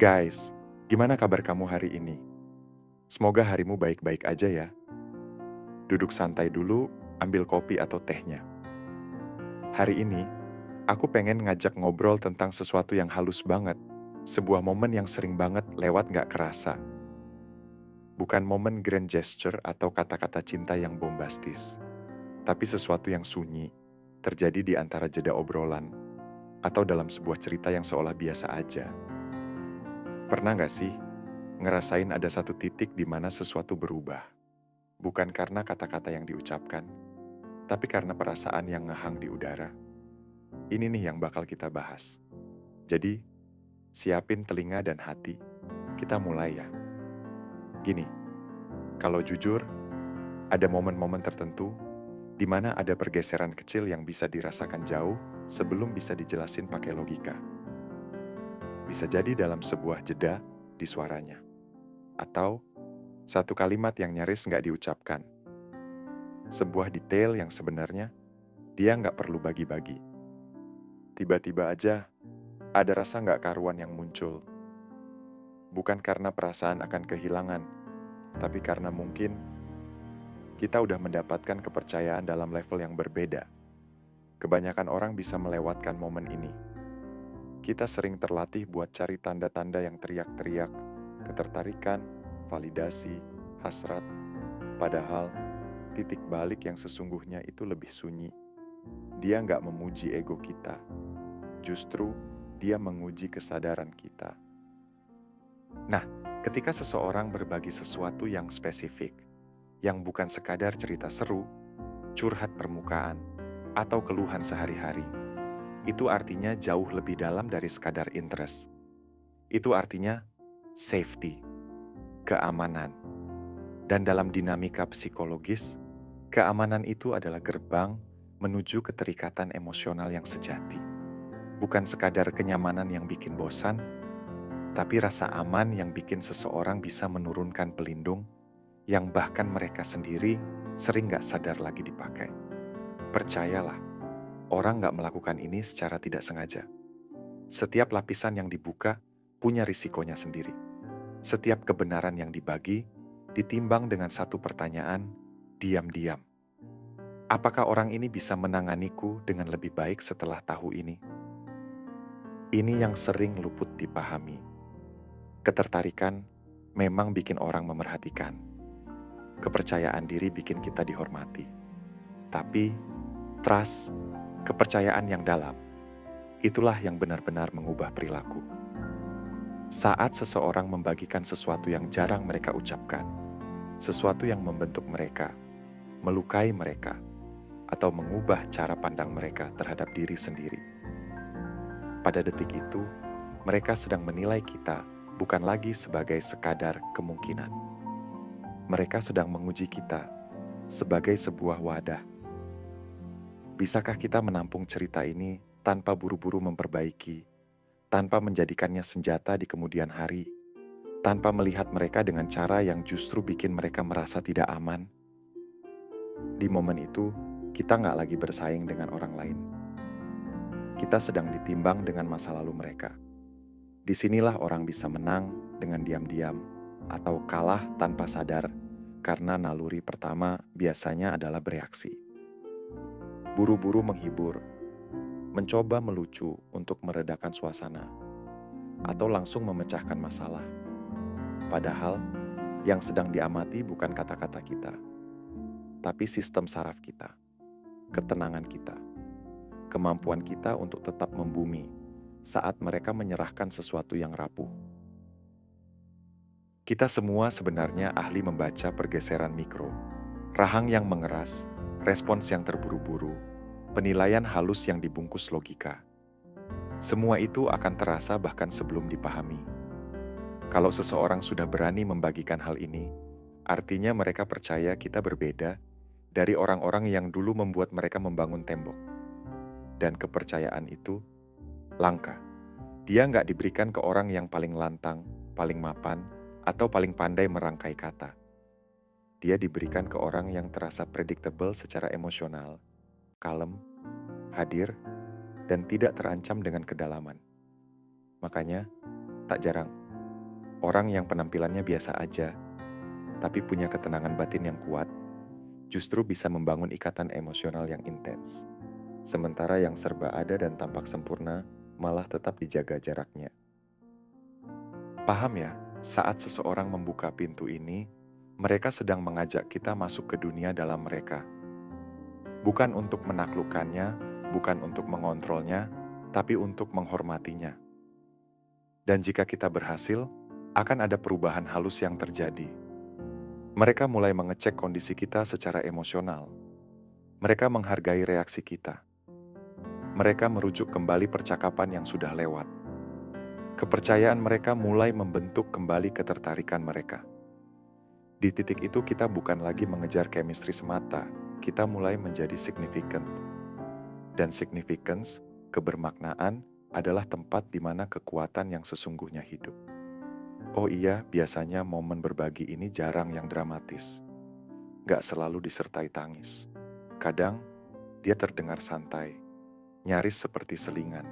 Guys, gimana kabar kamu hari ini? Semoga harimu baik-baik aja ya. Duduk santai dulu, ambil kopi atau tehnya. Hari ini, aku pengen ngajak ngobrol tentang sesuatu yang halus banget. Sebuah momen yang sering banget lewat gak kerasa. Bukan momen grand gesture atau kata-kata cinta yang bombastis. Tapi sesuatu yang sunyi, terjadi di antara jeda obrolan. Atau dalam sebuah cerita yang seolah biasa aja. Pernah gak sih ngerasain ada satu titik di mana sesuatu berubah? Bukan karena kata-kata yang diucapkan, tapi karena perasaan yang ngehang di udara. Ini nih yang bakal kita bahas. Jadi, siapin telinga dan hati. Kita mulai ya. Gini, kalau jujur, ada momen-momen tertentu di mana ada pergeseran kecil yang bisa dirasakan jauh sebelum bisa dijelasin pakai logika. Bisa jadi dalam sebuah jeda di suaranya. Atau satu kalimat yang nyaris nggak diucapkan. Sebuah detail yang sebenarnya dia nggak perlu bagi-bagi. Tiba-tiba aja ada rasa nggak karuan yang muncul. Bukan karena perasaan akan kehilangan, tapi karena mungkin kita udah mendapatkan kepercayaan dalam level yang berbeda. Kebanyakan orang bisa melewatkan momen ini. Kita sering terlatih buat cari tanda-tanda yang teriak-teriak, ketertarikan, validasi, hasrat. Padahal titik balik yang sesungguhnya itu lebih sunyi. Dia nggak memuji ego kita. Justru dia menguji kesadaran kita. Nah, ketika seseorang berbagi sesuatu yang spesifik, yang bukan sekadar cerita seru, curhat permukaan, atau keluhan sehari-hari, itu artinya jauh lebih dalam dari sekadar interest. Itu artinya safety, keamanan. Dan dalam dinamika psikologis, keamanan itu adalah gerbang menuju keterikatan emosional yang sejati. Bukan sekadar kenyamanan yang bikin bosan, tapi rasa aman yang bikin seseorang bisa menurunkan pelindung yang bahkan mereka sendiri sering gak sadar lagi dipakai. Percayalah, orang gak melakukan ini secara tidak sengaja. Setiap lapisan yang dibuka punya risikonya sendiri. Setiap kebenaran yang dibagi ditimbang dengan satu pertanyaan, diam-diam. Apakah orang ini bisa menanganiku dengan lebih baik setelah tahu ini? Ini yang sering luput dipahami. Ketertarikan memang bikin orang memerhatikan. Kepercayaan diri bikin kita dihormati. Tapi, trust, kepercayaan yang dalam, itulah yang benar-benar mengubah perilaku. Saat seseorang membagikan sesuatu yang jarang mereka ucapkan, sesuatu yang membentuk mereka, melukai mereka, atau mengubah cara pandang mereka terhadap diri sendiri. Pada detik itu, mereka sedang menilai kita bukan lagi sebagai sekadar kemungkinan. Mereka sedang menguji kita sebagai sebuah wadah. Bisakah kita menampung cerita ini tanpa buru-buru memperbaiki, tanpa menjadikannya senjata di kemudian hari, tanpa melihat mereka dengan cara yang justru bikin mereka merasa tidak aman? Di momen itu, kita nggak lagi bersaing dengan orang lain. Kita sedang ditimbang dengan masa lalu mereka. Disinilah orang bisa menang dengan diam-diam atau kalah tanpa sadar karena naluri pertama biasanya adalah bereaksi. Buru-buru menghibur, mencoba melucu untuk meredakan suasana, atau langsung memecahkan masalah. Padahal yang sedang diamati bukan kata-kata kita, tapi sistem saraf kita, ketenangan kita, kemampuan kita untuk tetap membumi saat mereka menyerahkan sesuatu yang rapuh. Kita semua sebenarnya ahli membaca pergeseran mikro, rahang yang mengeras, respons yang terburu-buru, penilaian halus yang dibungkus logika. Semua itu akan terasa bahkan sebelum dipahami. Kalau seseorang sudah berani membagikan hal ini, artinya mereka percaya kita berbeda dari orang-orang yang dulu membuat mereka membangun tembok. Dan kepercayaan itu langka. Dia nggak diberikan ke orang yang paling lantang, paling mapan, atau paling pandai merangkai kata. Dia diberikan ke orang yang terasa predictable secara emosional, kalem, hadir, dan tidak terancam dengan kedalaman. Makanya, tak jarang Orang yang penampilannya biasa aja, tapi punya ketenangan batin yang kuat, justru bisa membangun ikatan emosional yang intens. Sementara yang serba ada dan tampak sempurna, malah tetap dijaga jaraknya. Paham ya, saat seseorang membuka pintu ini, mereka sedang mengajak kita masuk ke dunia dalam mereka. Bukan untuk menaklukkannya, bukan untuk mengontrolnya, tapi untuk menghormatinya. Dan jika kita berhasil, akan ada perubahan halus yang terjadi. Mereka mulai mengecek kondisi kita secara emosional. Mereka menghargai reaksi kita. Mereka merujuk kembali percakapan yang sudah lewat. Kepercayaan mereka mulai membentuk kembali ketertarikan mereka. Di titik itu kita bukan lagi mengejar chemistry semata, kita mulai menjadi significant. Dan significance, kebermaknaan, adalah tempat di mana kekuatan yang sesungguhnya hidup. Oh iya, biasanya momen berbagi ini jarang yang dramatis. Gak selalu disertai tangis. Kadang, dia terdengar santai, nyaris seperti selingan.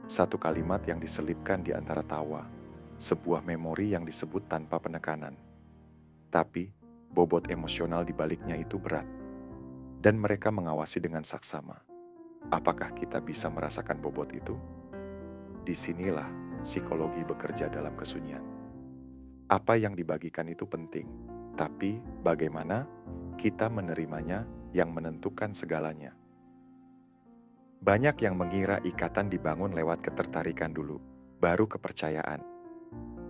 Satu kalimat yang diselipkan di antara tawa, sebuah memori yang disebut tanpa penekanan. Tapi, bobot emosional di baliknya itu berat. Dan mereka mengawasi dengan saksama. Apakah kita bisa merasakan bobot itu? Disinilah psikologi bekerja dalam kesunyian. Apa yang dibagikan itu penting, tapi bagaimana kita menerimanya yang menentukan segalanya. Banyak yang mengira ikatan dibangun lewat ketertarikan dulu, baru kepercayaan.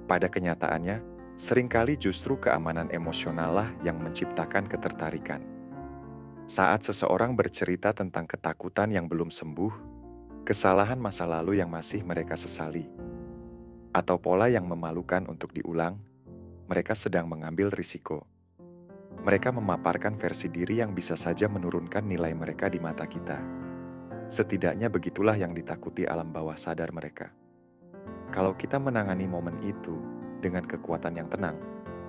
Pada kenyataannya, seringkali justru keamanan emosional lah yang menciptakan ketertarikan. Saat seseorang bercerita tentang ketakutan yang belum sembuh, kesalahan masa lalu yang masih mereka sesali, atau pola yang memalukan untuk diulang, mereka sedang mengambil risiko. Mereka memaparkan versi diri yang bisa saja menurunkan nilai mereka di mata kita. Setidaknya begitulah yang ditakuti alam bawah sadar mereka. Kalau kita menangani momen itu dengan kekuatan yang tenang,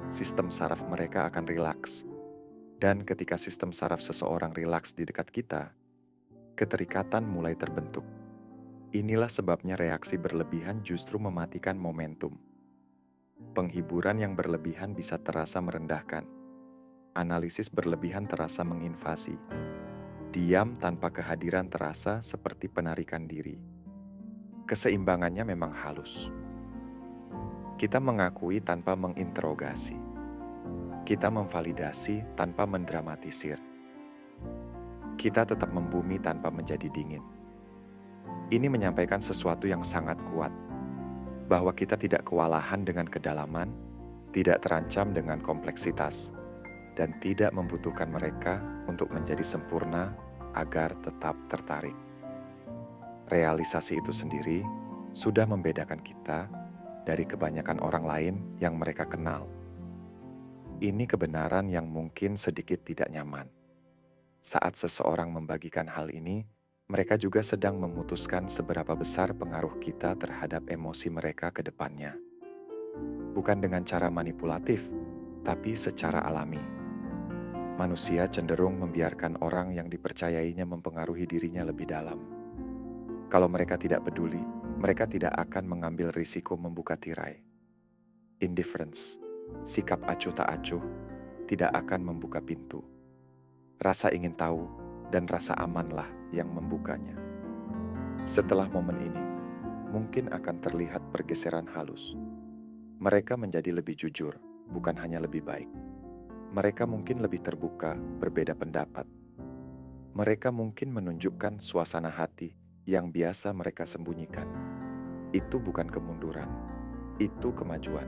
sistem saraf mereka akan rilaks. Dan ketika sistem saraf seseorang rilaks di dekat kita, keterikatan mulai terbentuk. Inilah sebabnya reaksi berlebihan justru mematikan momentum. Penghiburan yang berlebihan bisa terasa merendahkan. Analisis berlebihan terasa menginvasi. Diam tanpa kehadiran terasa seperti penarikan diri. Keseimbangannya memang halus. Kita mengakui tanpa menginterogasi. Kita memvalidasi tanpa mendramatisir. Kita tetap membumi tanpa menjadi dingin. Ini menyampaikan sesuatu yang sangat kuat, bahwa kita tidak kewalahan dengan kedalaman, tidak terancam dengan kompleksitas, dan tidak membutuhkan mereka untuk menjadi sempurna agar tetap tertarik. Realisasi itu sendiri sudah membedakan kita dari kebanyakan orang lain yang mereka kenal. Ini kebenaran yang mungkin sedikit tidak nyaman. Saat seseorang membagikan hal ini, mereka juga sedang memutuskan seberapa besar pengaruh kita terhadap emosi mereka ke depannya. Bukan dengan cara manipulatif, tapi secara alami. Manusia cenderung membiarkan orang yang dipercayainya mempengaruhi dirinya lebih dalam. Kalau mereka tidak peduli, mereka tidak akan mengambil risiko membuka tirai. Indifference, sikap acuh tak acuh, tidak akan membuka pintu. Rasa ingin tahu dan rasa amanlah yang membukanya. Setelah momen ini, mungkin akan terlihat pergeseran halus. Mereka menjadi lebih jujur, bukan hanya lebih baik. Mereka mungkin lebih terbuka, berbeda pendapat. Mereka mungkin menunjukkan suasana hati yang biasa mereka sembunyikan. Itu bukan kemunduran, itu kemajuan.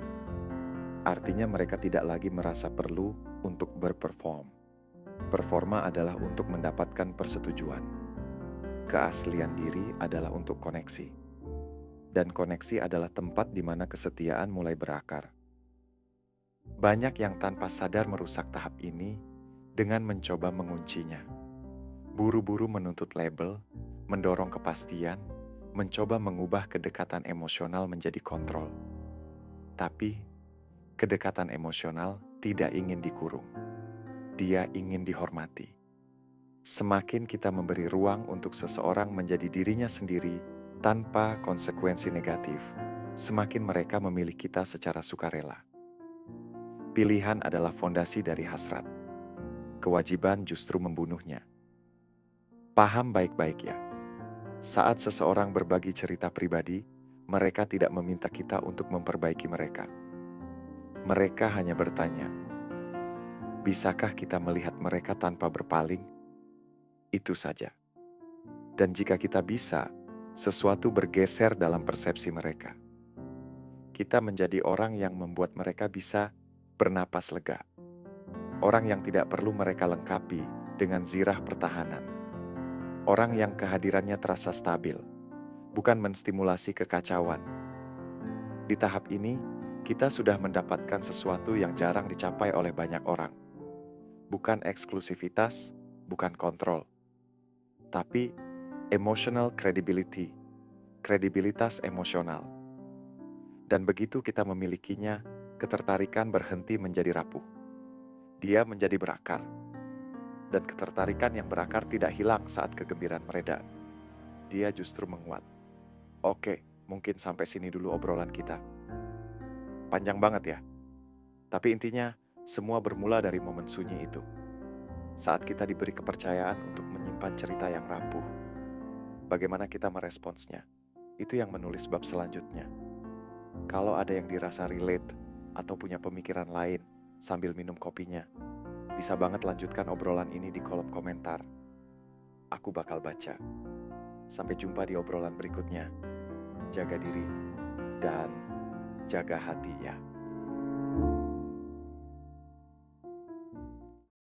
Artinya mereka tidak lagi merasa perlu untuk berperform. Performa adalah untuk mendapatkan persetujuan. Keaslian diri adalah untuk koneksi. Dan koneksi adalah tempat di mana kesetiaan mulai berakar. Banyak yang tanpa sadar merusak tahap ini dengan mencoba menguncinya. Buru-buru menuntut label, mendorong kepastian, mencoba mengubah kedekatan emosional menjadi kontrol. Tapi, kedekatan emosional tidak ingin dikurung. Dia ingin dihormati. Semakin kita memberi ruang untuk seseorang menjadi dirinya sendiri tanpa konsekuensi negatif, semakin mereka memilih kita secara sukarela. Pilihan adalah fondasi dari hasrat. Kewajiban justru membunuhnya. Paham baik-baik ya. Saat seseorang berbagi cerita pribadi, mereka tidak meminta kita untuk memperbaiki mereka. Mereka hanya bertanya, bisakah kita melihat mereka tanpa berpaling? Itu saja. Dan jika kita bisa, sesuatu bergeser dalam persepsi mereka. Kita menjadi orang yang membuat mereka bisa bernapas lega. Orang yang tidak perlu mereka lengkapi dengan zirah pertahanan. Orang yang kehadirannya terasa stabil, bukan menstimulasi kekacauan. Di tahap ini, kita sudah mendapatkan sesuatu yang jarang dicapai oleh banyak orang. Bukan eksklusivitas, bukan kontrol. Tapi emotional credibility, kredibilitas emosional. Dan begitu kita memilikinya, ketertarikan berhenti menjadi rapuh. Dia menjadi berakar. Dan ketertarikan yang berakar tidak hilang saat kegembiraan mereda. Dia justru menguat. Oke, mungkin sampai sini dulu obrolan kita. Panjang banget ya. Tapi intinya, semua bermula dari momen sunyi itu. Saat kita diberi kepercayaan untuk menyimpan cerita yang rapuh. Bagaimana kita meresponsnya? Itu yang menulis bab selanjutnya. Kalau ada yang dirasa relate atau punya pemikiran lain sambil minum kopinya, bisa banget lanjutkan obrolan ini di kolom komentar. Aku bakal baca. Sampai jumpa di obrolan berikutnya. Jaga diri dan jaga hati ya.